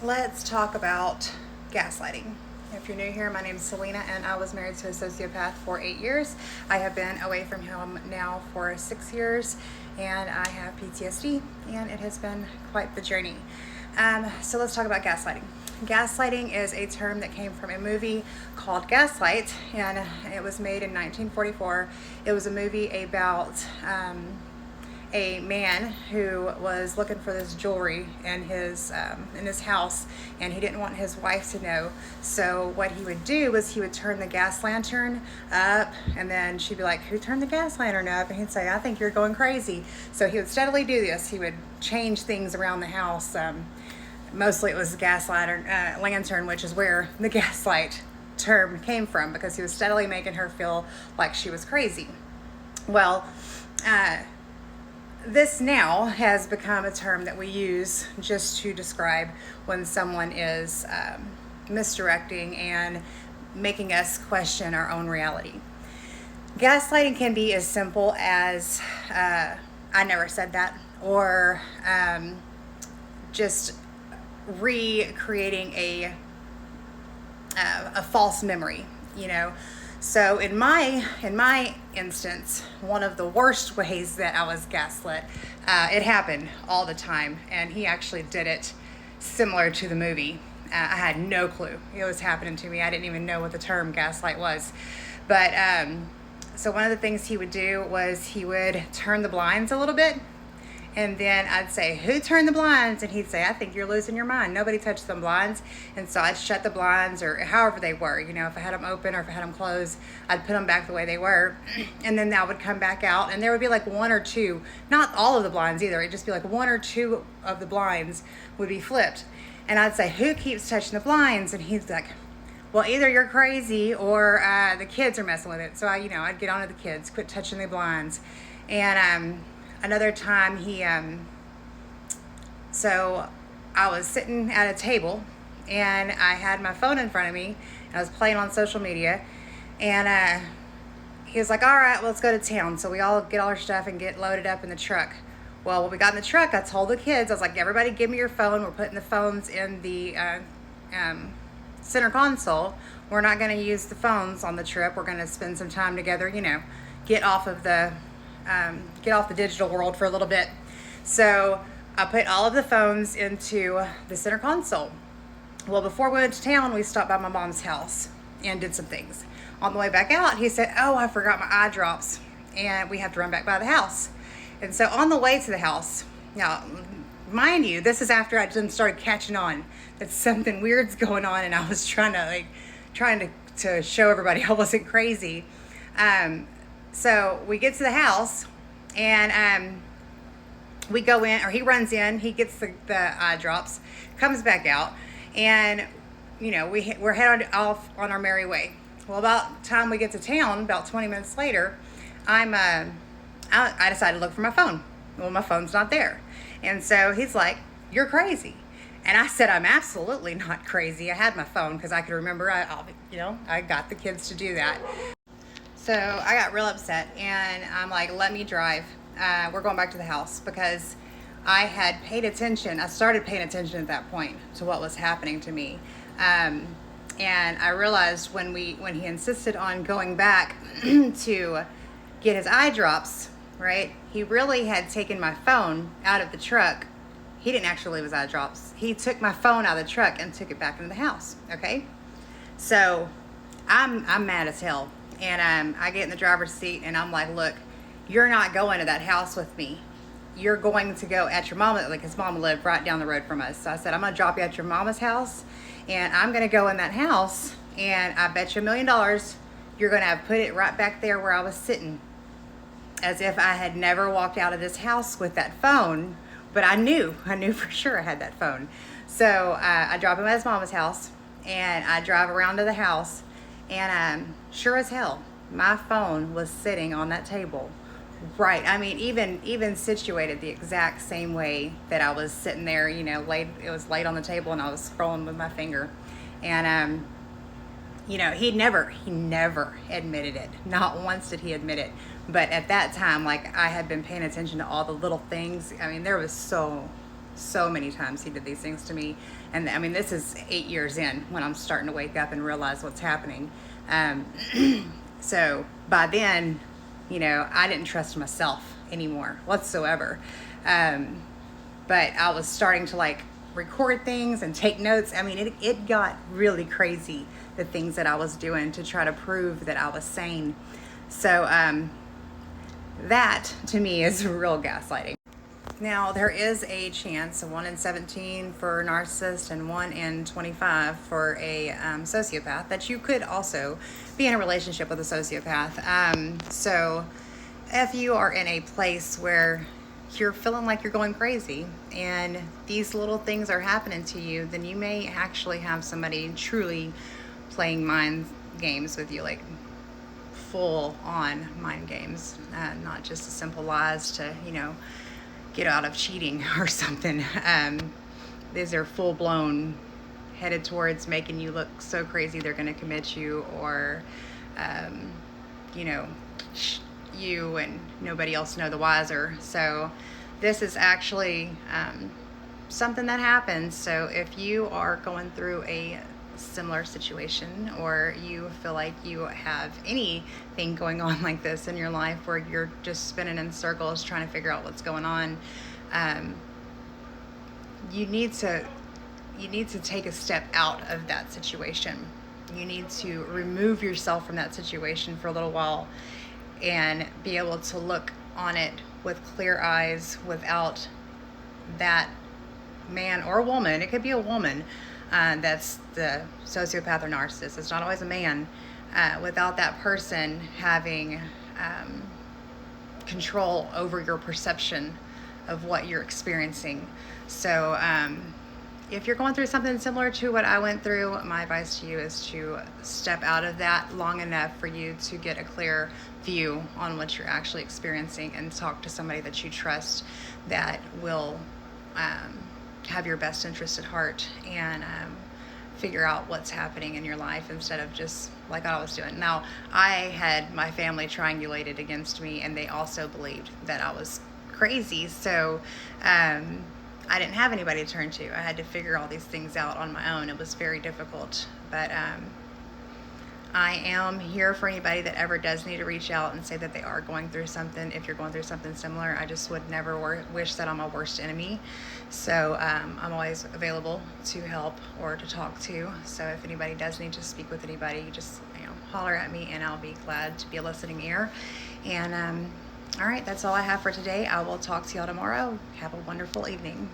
Let's talk about gaslighting. If you're new here, my name is Selena and I was married to a sociopath for 8 years. I have been away from him now for 6 years and I have PTSD and it has been quite the journey. So let's talk about gaslighting. Gaslighting is a term that came from a movie called Gaslight, and it was made in 1944. It was a movie about a man who was looking for this jewelry in his house, and he didn't want his wife to know. So what he would do was he would turn the gas lantern up, and then she'd be like, "Who turned the gas lantern up?" And he'd say, "I think you're going crazy." So he would steadily do this. He would change things around the house. Mostly it was the gas lantern, which is where the gaslight term came from, because he was steadily making her feel like she was crazy. Well, this now has become a term that we use just to describe when someone is misdirecting and making us question our own reality. Gaslighting can be as simple as, "I never said that," or just recreating a false memory, So in my instance, one of the worst ways that I was gaslit, it happened all the time, and he actually did it similar to the movie. I had no clue it was happening to me. I didn't even know what the term gaslight was. But so one of the things he would do was he would turn the blinds a little bit, and then I'd say, "Who turned the blinds?" And he'd say, "I think you're losing your mind. Nobody touched them blinds." And so I'd shut the blinds, or however they were. If I had them open or if I had them closed, I'd put them back the way they were. And then that would come back out, and there would be like one or two, not all of the blinds either. It'd just be like one or two of the blinds would be flipped. And I'd say, "Who keeps touching the blinds?" And he's like, "Well, either you're crazy or the kids are messing with it." So I'd get on to the kids, quit touching the blinds. And another time so I was sitting at a table and I had my phone in front of me and I was playing on social media, and he was like, "All right, well, let's go to town." So we all get all our stuff and get loaded up in the truck. Well, when we got in the truck, I told the kids, I was like, "Everybody give me your phone. We're putting the phones in the center console. We're not going to use the phones on the trip. We're going to spend some time together, get off the digital world for a little bit." So I put all of the phones into the center console. Well, before we went to town, we stopped by my mom's house and did some things. On the way back out, he said, "Oh, I forgot my eye drops," and we have to run back by the house. And so on the way to the house, now, mind you, this is after I just started catching on that something weird's going on, and I was trying to show everybody I wasn't crazy. So we get to the house, and we go in, or he runs in, he gets the eye drops, comes back out, and we're headed off on our merry way. Well, about the time we get to town, about 20 minutes later, I decided to look for my phone. Well, my phone's not there. And so he's like, "You're crazy." And I said, "I'm absolutely not crazy. I had my phone because I could remember. I got the kids to do that." So I got real upset, and I'm like, "Let me drive. We're going back to the house," because I had paid attention. I started paying attention at that point to what was happening to me. And I realized when he insisted on going back to get his eye drops, right? He really had taken my phone out of the truck. He didn't actually leave his eye drops. He took my phone out of the truck and took it back into the house. Okay, so I'm mad as hell, and I get in the driver's seat and I'm like, "Look, you're not going to that house with me. You're going to go at your mama," like his mama lived right down the road from us. So I said, "I'm gonna drop you at your mama's house, and I'm gonna go in that house, and I bet you $1 million you're gonna have put it right back there where I was sitting," as if I had never walked out of this house with that phone. But I knew for sure I had that phone. So I drop him at his mama's house, and I drive around to the house, and sure as hell, my phone was sitting on that table. Right. I mean, even situated the exact same way that I was sitting there, laid. It was laid on the table, and I was scrolling with my finger. And he never admitted it. Not once did he admit it. But at that time, like, I had been paying attention to all the little things. I mean, there was so So many times he did these things to me. And I mean, this is 8 years in when I'm starting to wake up and realize what's happening. Um, so by then, you know, I didn't trust myself anymore whatsoever. Um, but I was starting to like record things and take notes. I mean, it got really crazy, the things that I was doing to try to prove that I was sane. So that to me is real gaslighting. Now, there is a chance, a 1 in 17 for a narcissist and 1 in 25 for a sociopath, that you could also be in a relationship with a sociopath. So if you are in a place where you're feeling like you're going crazy and these little things are happening to you, then you may actually have somebody truly playing mind games with you, like full on mind games, not just simple lies to, you know, get out of cheating or something. These are full blown, headed towards making you look so crazy they're going to commit you, or, you know, you and nobody else know the wiser. So this is actually something that happens. So if you are going through a similar situation, or you feel like you have anything going on like this in your life where you're just spinning in circles trying to figure out what's going on, you need to take a step out of that situation. You need to remove yourself from that situation for a little while and be able to look on it with clear eyes, without that man or woman. It could be a woman that's the sociopath or narcissist. It's not always a man. Without that person having control over your perception of what you're experiencing. So if you're going through something similar to what I went through, my advice to you is to step out of that long enough for you to get a clear view on what you're actually experiencing, and talk to somebody that you trust that will have your best interest at heart, and figure out what's happening in your life, instead of just like I was doing. Now, I had my family triangulated against me, and they also believed that I was crazy. So I didn't have anybody to turn to. I had to figure all these things out on my own. It was very difficult. But I am here for anybody that ever does need to reach out and say that they are going through something. If you're going through something similar, I just would never wish that I'm my worst enemy. So I'm always available to help or to talk to. So if anybody does need to speak with anybody, just holler at me, and I'll be glad to be a listening ear. And all right, that's all I have for today. I will talk to y'all tomorrow. Have a wonderful evening.